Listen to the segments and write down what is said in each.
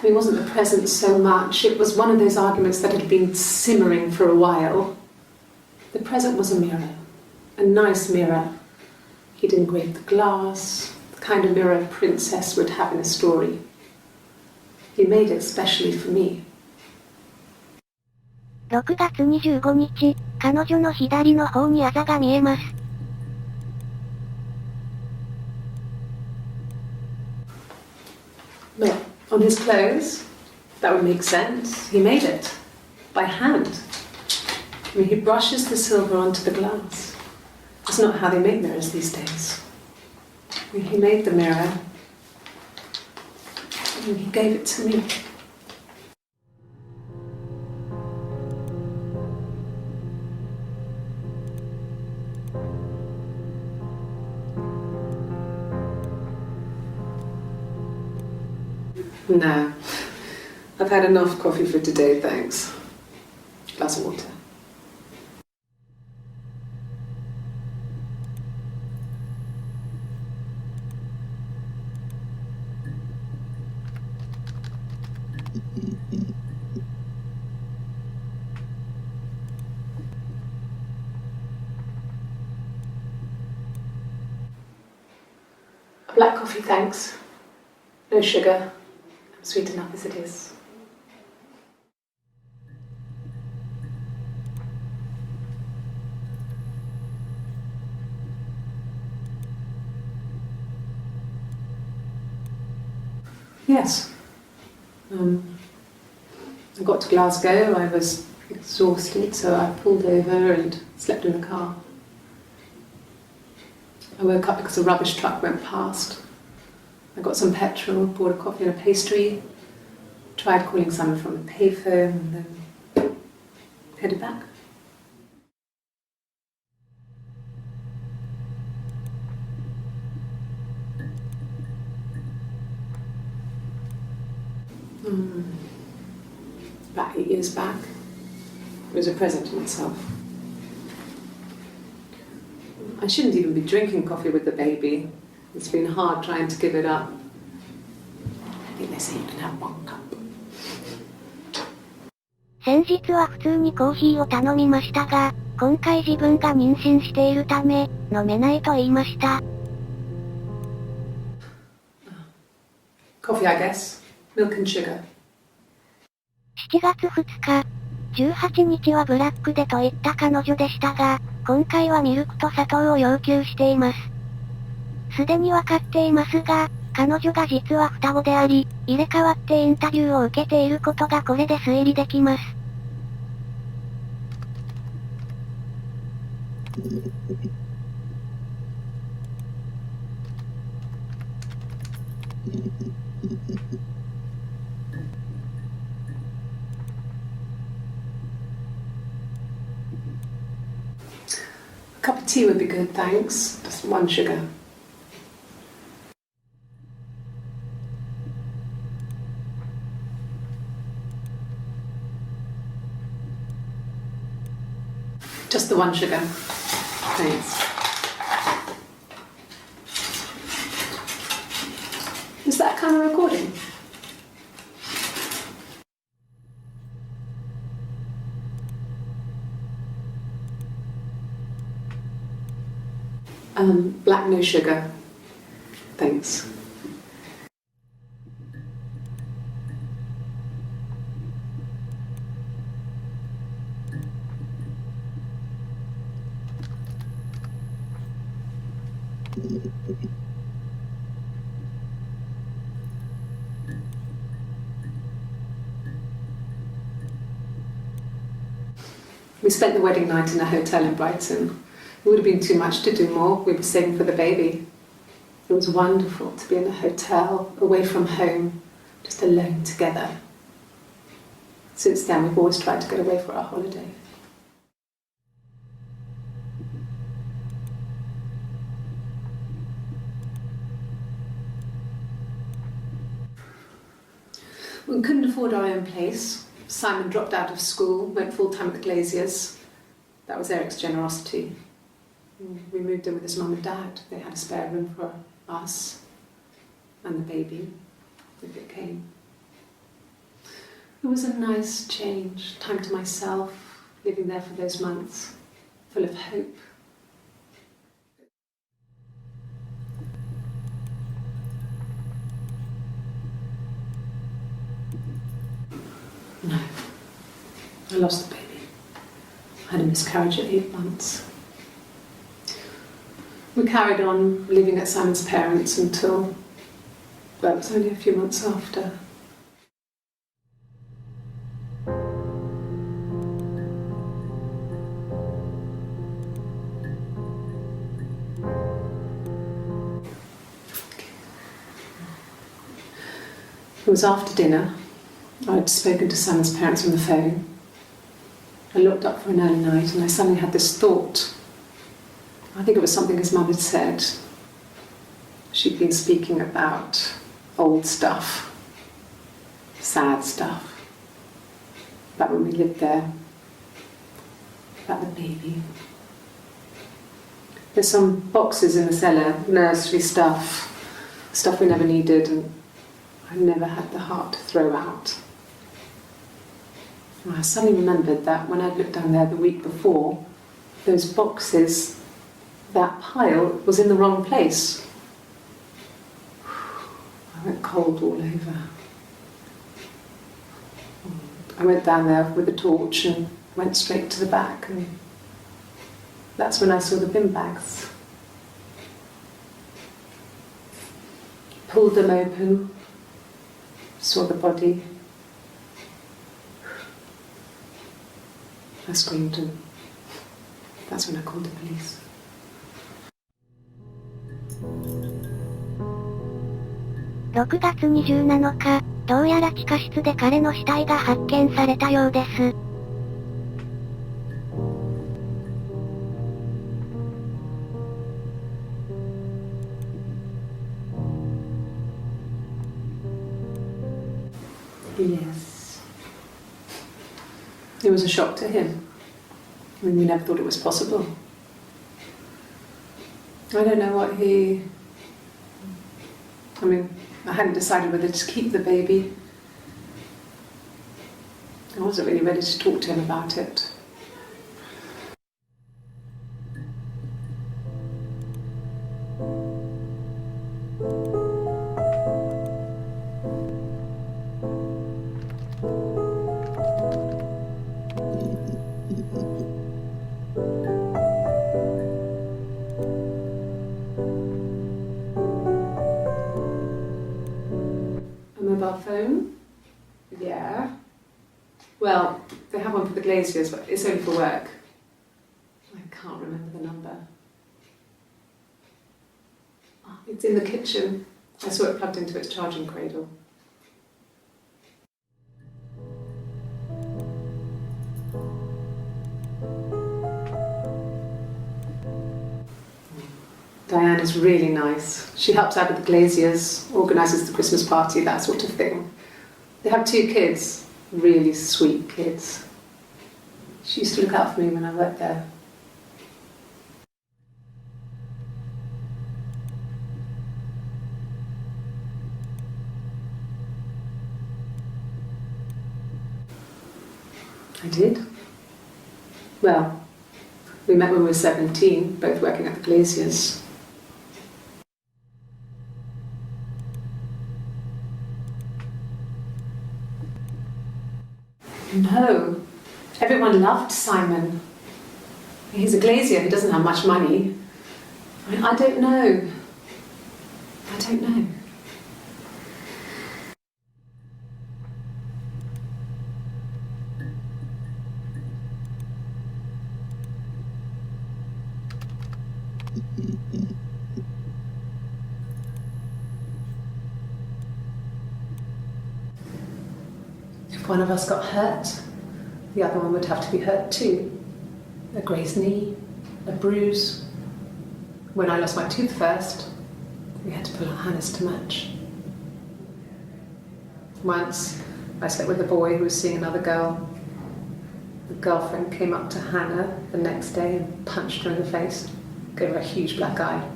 It wasn't the present so much, it was one of those arguments that had been simmering for a while. The present was a mirror, a nice mirror. He'd engraved the glass, the kind of mirror a princess would have in a story. He made it especially for me. 6月25日、彼女の左の方にあざが見えます。Look, on his clothes? That would make sense. He made it. By hand. I mean, he brushes the silver onto the glass. That's not how they make mirrors these days. I mean, he made the mirror. And he gave it to me. No. I've had enough coffee for today, thanks. Glass of water. A black coffee, thanks. No sugar. Sweet enough as it is. Yes. I got to Glasgow, I was exhausted, so I pulled over and slept in the car. I woke up because a rubbish truck went past. I got some petrol, bought a coffee and a pastry, tried calling someone from the payphone, and then headed back. About 8 years back, it was a present to myself. I shouldn't even be drinking coffee with the baby. It's been hard trying to give it up. I think they say you can have 1 cup. 先日は普通にコーヒーを頼みましたが、今回自分が妊娠しているため、飲めないと言いました。Coffee, I guess. Milk and sugar. 7月2日、18日はブラックでと言った彼女でしたが、今回はミルクと砂糖を要求しています。すでにわかっていますが、彼女が実は双子であり、入れ替わってインタビューを受けていることがこれで推理できます。A cup of tea would be good, thanks. Just 1 sugar. Just the 1 sugar. Thanks. Is that kind of recording? Black no sugar. Thanks. We spent the wedding night in a hotel in Brighton. It would have been too much to do more. We were saving for the baby. It was wonderful to be in a hotel, away from home, just alone together. Since then, we've always tried to get away for our holiday. We couldn't afford our own place. Simon dropped out of school, went full-time at the Glaziers. That was Eric's generosity. We moved in with his mum and dad. They had a spare room for us and the baby, if it came. It was a nice change, time to myself, living there for those months, full of hope. No, I lost the baby. I had a miscarriage at 8 months. We carried on living at Simon's parents until, well, it was only a few months after. It was after dinner. I'd spoken to Simon's parents on the phone. I looked up for an early night and I suddenly had this thought. I think it was something his mum had said. She'd been speaking about old stuff, sad stuff, about when we lived there, about the baby. There's some boxes in the cellar, nursery stuff we never needed, and I never had the heart to throw out. And I suddenly remembered that when I'd looked down there the week before, those boxes, that pile was in the wrong place. I went cold all over. I went down there with a torch and went straight to the back, and that's when I saw the bin bags. Pulled them open, saw the body. I screamed, and that's when I called the police. 6月27日、どうやら地下室で彼の死体が発見されたようです。Yes. It was a shock to him. I mean, we never thought it was possible. I don't know what I hadn't decided whether to keep the baby. I wasn't really ready to talk to him about it. Mobile phone? Yeah. Well, they have one for the glaziers, but it's only for work. I can't remember the number. Oh, it's in the kitchen. I saw it plugged into its charging cradle. Diane is really nice. She helps out with the glaziers, organises the Christmas party, that sort of thing. They have 2 kids, really sweet kids. She used to look out for me when I worked there. I did. Well, we met when we were 17, both working at the glaziers. No, everyone loved Simon. He's a glazier, he doesn't have much money. I don't know. I don't know. If one of us got hurt, the other one would have to be hurt too. A grazed knee, a bruise. When I lost my tooth first, we had to pull our harness to match. Once, I slept with a boy who was seeing another girl. The girlfriend came up to Hannah the next day and punched her in the face. gave her a huge black eye.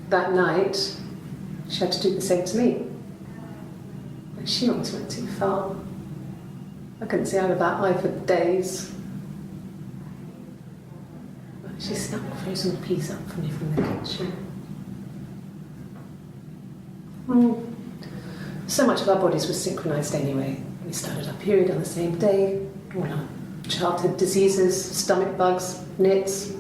That night, she had to do the same to me. But she almost went too far. I couldn't see out of that eye for days. But she snapped a frozen piece up for me from the kitchen. So much of our bodies was synchronised anyway. We started our period on the same day. All our childhood diseases, stomach bugs, nits,